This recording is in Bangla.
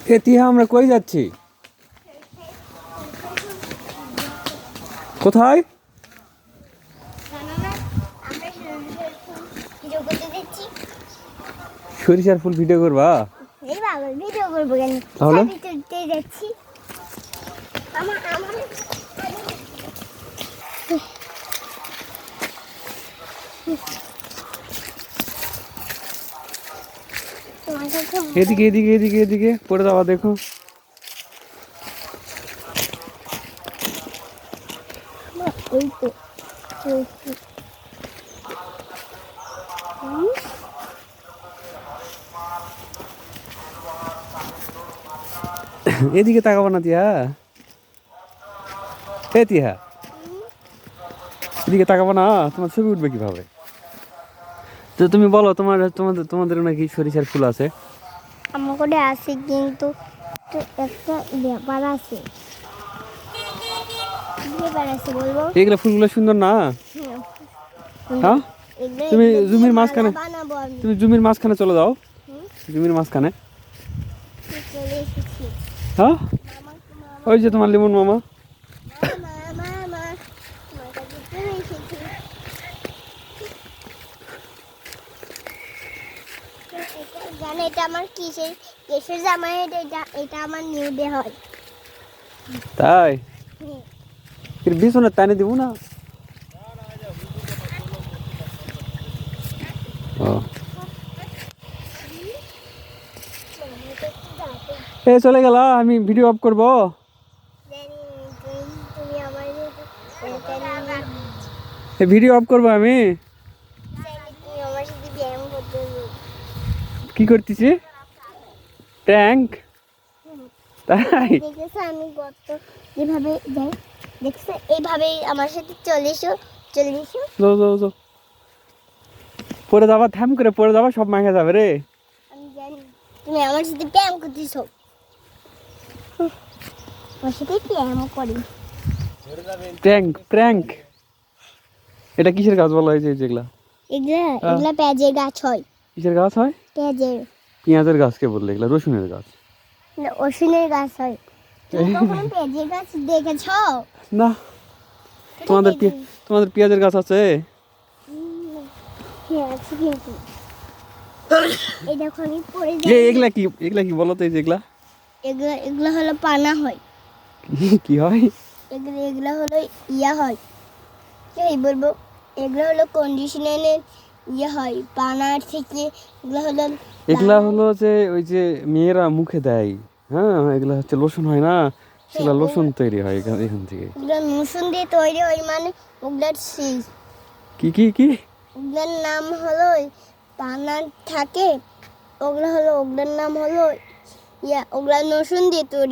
এ তিহা আমরা কই যাচ্ছি? কোথায়? সরিষার ফুল ভিডিও করবা? এই বাবা ভিডিও করব কেন? তাহলে ছবি তুলতে যাচ্ছি। আমার এদিকে এদিকে এদিকে এদিকে পড়ে যাওয়া দেখো। এই তো এদিকে তাকাবো না তিয়া? এ তিয়া, এদিকে তাকাবো না? তোমার ছবি উঠবে কিভাবে? তো তুমি বলো, তোমাদের তোমাদের নাকি সরিষার ফুল আছে? আমার করে আছে, কিন্তু একটা ব্যাপার আছে। ব্যাপার আছে বলবো? এগুলো ফুলগুলো সুন্দর না? হ্যাঁ, তুমি জমির মাঝখানে, বানাবো আমি। তুমি জমির মাঝখানে চলে যাও। জমির মাঝখানে। চলে এসেছি। হ্যাঁ, ওই যে তোমার লিমন মামা। জানো এটা আমার কিসের জামাই? এটা আমার নিউ ডে হয়। তাই? এর বিছনে টানে দিব না? ও, এ চলে গেল, আমি ভিডিও অফ করব। তুমি আমার এই ভিডিও অফ করব আমি। তুমি আমার সাথে ব্যায়াম করতে হবে। কি করতেছি? ট্যাঙ্ক? তাই? দেখেছো আমি গত যেভাবে যাই, দেখছো এইভাবেই আমার সাথে চলে এসো। যাও যাও যাও, পরে যাবা, থাম করে পরে যাবা, সব মাখা যাবে রে। আমি জানি তুমি আমার সাথে ব্যায়াম করতেছো। আমার সাথে ব্যায়াম করি। Tank prank. এটা কিসের গাছ বলা হয়েছে যেগুলা? এগুলা পেঁয়াজের গাছ হয়। কিসের গাছ হয়? পেঁয়াজের। পেঁয়াজের গাছকে বললে, এগুলা রসুনের গাছ। রসুনের গাছ হয়। তুমি কখনো পেঁয়াজের গাছ দেখেছো? না। তোমাদের পেঁয়াজের গাছ আছে? হ্যাঁ আছে, কিন্তু এই দেখো আমি পরে যাই। এগুলা কি বলো তো? এই যেগুলা, এগুলা হলো পানা হয়। কি হয়? এগুলা হলো হয়, কি বলবো, এগুলো হলো কন্ডিশনারের হয় পানার থেকে। এগুলা হলো যে ওই যে মেয়েরা মুখে দেয়। হ্যাঁ, এগুলা হচ্ছে লোশন হয় না? সেগুলা লোশন তৈরি হয় এখান থেকে। এগুলো লোশন দিয়ে তৈরি হয়, মানে ওগুলার সিজ। কি কি কি? ওগুলার নাম হলো পানার থাকে। ওগুলার নাম হলো ওগুলা লোশন দিয়ে তৈরি।